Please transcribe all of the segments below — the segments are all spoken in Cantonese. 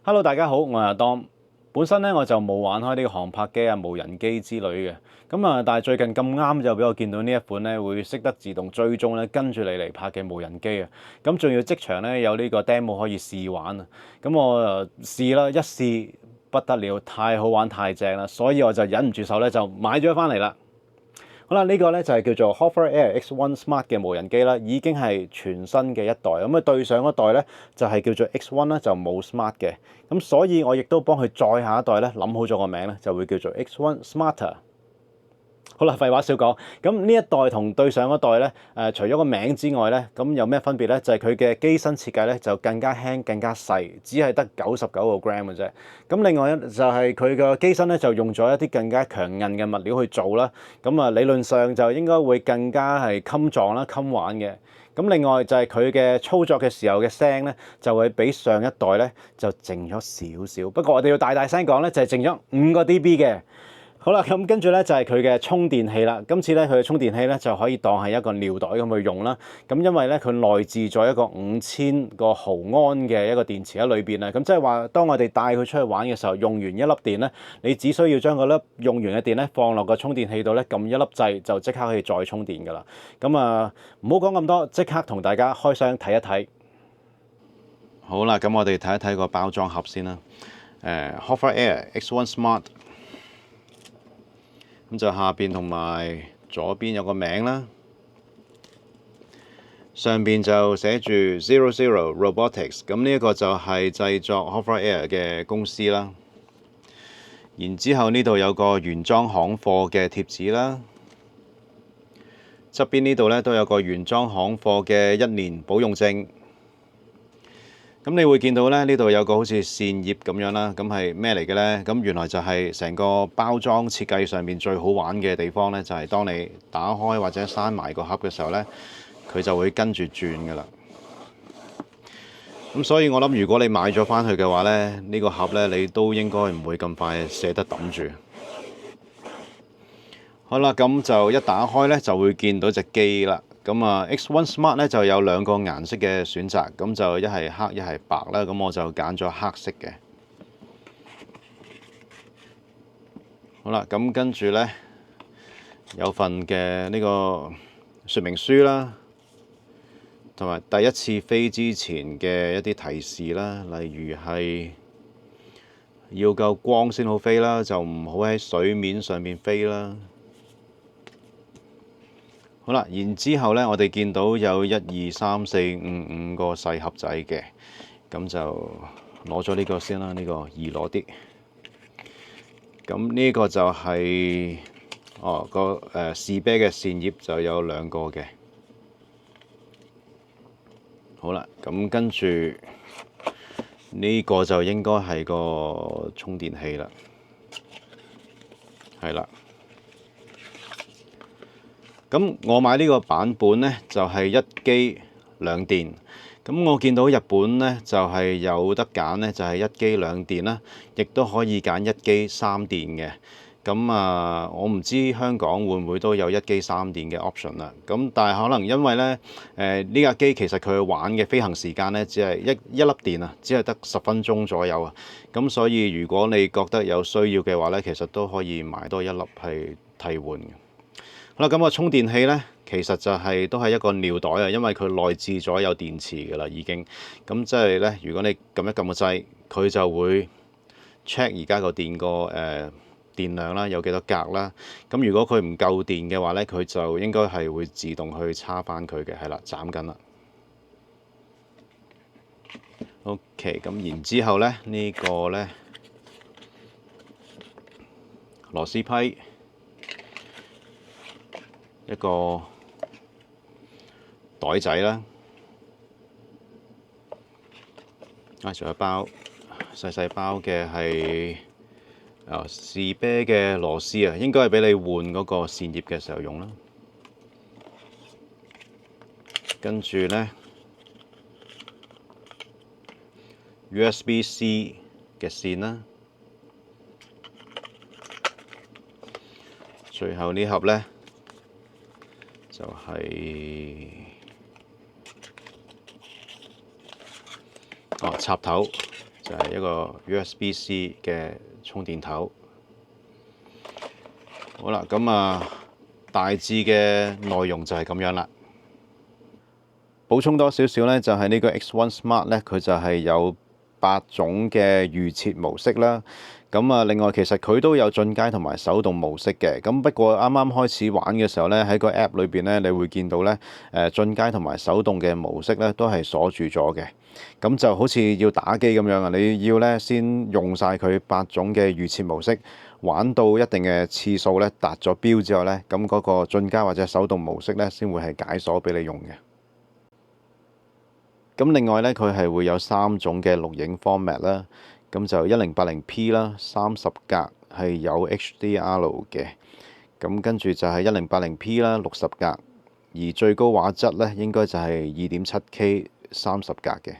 Hello，大家好，我係阿 Dom。本身咧我就冇玩開呢個航拍機啊、無人機之類嘅。但係最近咁啱就俾我見到呢一款咧會識得自動追蹤咧，跟住你嚟拍嘅無人機啊。仲要即場咧有呢個 demo 可以試玩啊。我試啦，一試不得了，太好玩太正啦，所以我就忍唔住手咧就買咗翻嚟啦。好啦，呢個咧就係叫做 Hover Air X1 Smart 嘅無人機啦，已經係全新嘅一代。對上一代咧就係叫做 X1 啦，就冇 Smart 嘅。所以我亦都幫佢再下一代咧諗好咗個名咧，就會叫做 X1 Smarter。好啦，廢話少講。呢一代同對上一代咧，除咗個名之外咧，有咩分別咧？就係佢嘅機身設計咧，就更加輕、更加細，只係得99個 gram 嘅啫。另外就係佢個機身咧，就用咗一啲更加強韌嘅物料去做啦。理論上就應該會更加係襟撞啦、襟玩嘅。另外就係佢嘅操作嘅時候嘅聲咧，就會比上一代咧就靜咗少少。不過我哋要大大聲講咧，就係靜咗5個 dB 嘅。好啦，跟住咧就係佢嘅充電器啦。今次咧佢嘅充電器咧就可以當係一個尿袋咁去用啦。因為咧佢內置咗一個5000個毫安嘅一個電池喺裏邊啊。即係話，當我哋帶佢出去玩嘅時候，用完一粒電咧，你只需要將嗰粒用完嘅電咧放落個充電器度咧，撳一粒掣就即刻可以再充電噶啦。唔好講咁多，即刻同大家開箱睇一睇。好啦，我哋睇一睇個包裝盒先啦。Hover Air X1 Smart。就下邊同埋左邊有個名啦，上邊就寫住 Zero Robotics。呢一個就係製作 Hover Air 嘅公司啦。然之後呢度有個原裝行貨嘅貼紙啦，側邊呢度咧都有個原裝行貨嘅1年保用證。你會見到咧，呢度有個好似扇葉咁樣啦，係咩嚟嘅呢？原來就係成個包裝設計上面最好玩嘅地方呢，就係當你打開或者閂埋個盒嘅時候呢，佢就會跟住轉噶啦。所以我諗，如果你買咗返去嘅話呢，呢個盒呢，你都應該唔會咁快捨得抌住。好啦，就一打開呢，就會見到隻機啦。X1 Smart 咧就有2個顏色嘅選擇，就一係黑一係白啦。我就揀咗黑色嘅。好啦，跟住呢，有份嘅呢個說明書啦，同埋第一次飛之前嘅一啲提示啦，例如係要夠光先好飛啦，就唔好喺水面上面飛啦。好啦，然之後呢，我哋見到有1、2、3、4、5個細盒仔嘅，就攞咗呢個先啦，呢個易攞啲。呢個就係士啤嘅扇葉就有2個嘅。好啦，跟住呢個就應該係個充電器啦，係啦。我買呢個版本呢，就係1機2電。我見到日本呢，就係有得揀呢，就係1機2電啦，亦都可以揀1機3電嘅。我唔知香港會唔會都有1機3電嘅 option 啦。但係可能因為呢，呢架機其實佢玩嘅飛行時間呢，只係一粒電啊，只係得10分鐘左右啊。所以如果你覺得有需要嘅話呢，其實都可以買多1粒係替換嘅。好啦，個充電器呢，其實就都係一個尿袋啊，因為佢內置咗有電池㗎啦，已經。即係呢，如果你撳一撳個掣，佢就會 check 而家個電電量啦，有幾多格啦。如果佢唔夠電嘅話呢，佢就應該係會自動去叉返佢嘅，係啦，斬緊啦。OK，然之後呢，呢個呢，螺絲批。一個袋仔啦，仲有包細包嘅係士啤嘅螺絲啊，應該係俾你換嗰個扇葉嘅時候用啦。跟住呢 USB-C 嘅線啦，最後呢盒呢，就係插頭，就係一個 USB-C 嘅充電頭。好啦，咁大致嘅內容就係咁樣啦。補充多少少咧，就係呢個 X1 Smart 咧，佢就係有8種嘅預設模式啦。咁另外其實佢都有進階同埋手動模式嘅。咁不過啱啱開始玩嘅時候咧，喺個 App 裏邊咧，你會見到咧，進階同埋手動嘅模式咧都係鎖住咗嘅。咁就好似要打機咁樣啊，你要咧先用晒佢8種嘅預設模式，玩到一定嘅次數咧，達咗標之後咧，咁嗰個進階或者手動模式咧，先會係解鎖俾你用嘅。咁另外咧，佢係會有3種嘅錄影 format 啦，咁就1080p 啦，30格係有 HDR 嘅，咁跟住就係1080p 啦，60格，而最高畫質咧應該就係 2.7K 30格嘅。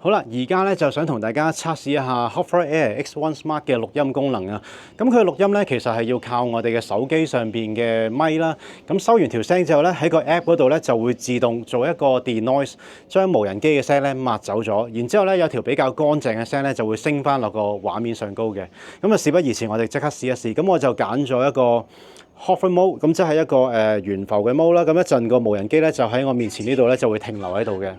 好啦，而家咧就想同大家測試一下 Hopford Air X1 Smart 嘅錄音功能啊。咁佢錄音咧其實係要靠我哋嘅手機上邊嘅咪啦。咁收完條聲之後咧，喺個 App 嗰度咧就會自動做一個 denoise，將無人機嘅聲咧抹走咗。然之後咧有條比較乾淨嘅聲咧就會升翻落個畫面上高嘅。咁事不宜遲，我哋即刻試一試。咁我就揀咗一個 Hover Mode， 咁即係一個懸浮嘅 mode 啦。咁一陣個無人機咧就喺我面前呢度咧就會停留喺度嘅。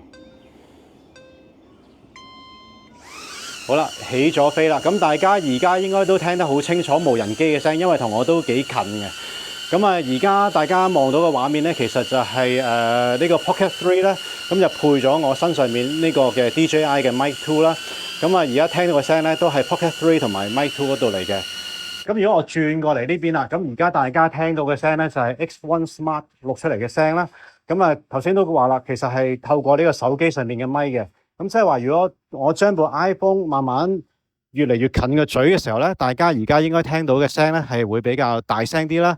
好啦，起咗飛啦！咁大家而家應該都聽得好清楚無人機嘅聲，因為同我都幾近嘅。咁而家大家望到嘅畫面咧，其實就係呢個 Pocket 3咧，咁就配咗我身上面呢個嘅 DJI 嘅 Mic 2啦。咁而家聽到嘅聲咧，都係 Pocket 3同埋 Mic 2嗰度嚟嘅。咁如果我轉過嚟呢邊啦，咁而家大家聽到嘅聲咧就係 X1 Smart 錄出嚟嘅聲啦。咁頭先都話啦，其實係透過呢個手機上面嘅咪嘅。咁即係話，如果我將部 iPhone 慢慢越嚟越近個嘴嘅時候咧，大家而家應該聽到嘅聲咧係會比較大聲啲啦，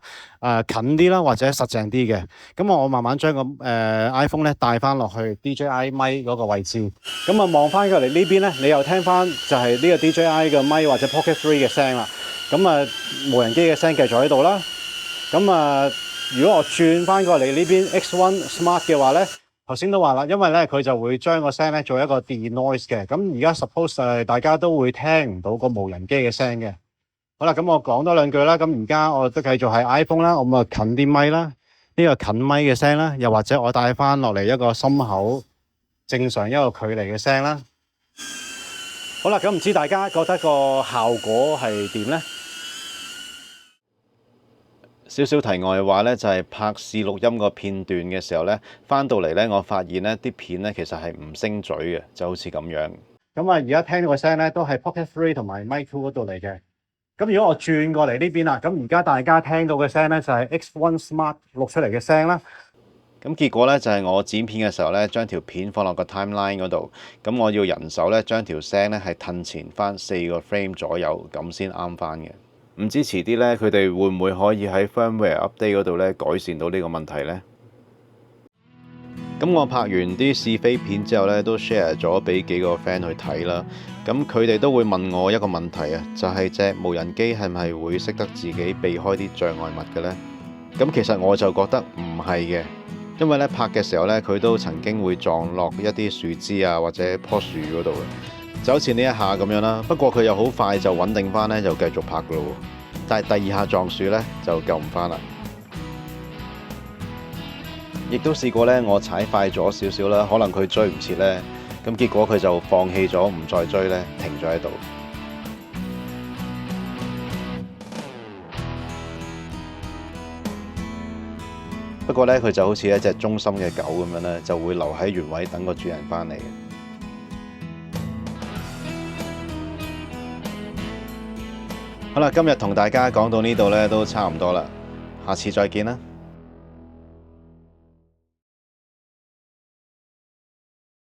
近啲啦，或者實淨啲嘅。咁我慢慢將個iPhone 咧帶翻落去 DJI 咪嗰個位置。咁望翻過嚟呢邊咧，你又聽翻就係呢個 DJI 嘅咪或者 Pocket 3嘅聲啦。咁無人機嘅聲繼續喺度啦。咁如果我轉翻過嚟呢邊 X1 Smart 嘅話咧，頭先都話啦，因為咧佢就會將個聲咧做一個 denoise 嘅。咁而家 suppose 大家都會聽唔到個無人機嘅聲嘅。好啦，咁我講多兩句啦。咁而家我都繼續係 iPhone 啦，我咪近啲咪啦，呢個近咪嘅聲啦，又或者我帶翻落嚟一個心口正常一個距離嘅聲啦。好啦，咁唔知大家覺得個效果係點呢？少少題外話咧，就係拍試錄音個片段嘅時候咧，翻到嚟咧，我發現咧啲片咧其實係唔升嘴嘅，就好似咁樣。咁啊，而家聽到個聲咧都係 Pocket 3同埋 Mic 2嗰度嚟嘅。咁如果我轉過嚟呢邊啦，咁而家大家聽到嘅聲咧就係 X1 Smart 錄出嚟嘅聲啦。咁結果咧就係我剪片嘅時候咧，將條片放落個 timeline 嗰度，咁我要人手咧將條聲咧係褪前翻4個 frame 左右，咁先啱翻嘅。唔知遲啲咧，佢哋會唔會可以喺 firmware update 嗰度咧改善到呢個問題呢？咁我拍完啲試飛片之後咧，都 share 咗俾幾個 friend 去睇啦。咁佢哋都會問我一個問題啊，就係隻無人機係咪會識得自己避開啲障礙物嘅呢？咁其實我就覺得唔係嘅，因為咧拍嘅時候咧，佢都曾經會撞落一啲樹枝啊或者棵樹嗰度嘅，就好似呢一下咁樣啦。不過佢又好快就穩定翻咧，就繼續拍噶咯。但係第二下撞樹咧就救唔翻啦。亦都試過咧，我踩快咗少少啦，可能佢追唔切咧，咁結果佢就放棄咗，唔再追咧，停咗喺度。不過咧，佢就好似一隻忠心嘅狗咁樣咧，就會留喺原位等個主人返嚟嘅。好啦，今日同大家講到呢度咧，都差唔多啦，下次再見啦。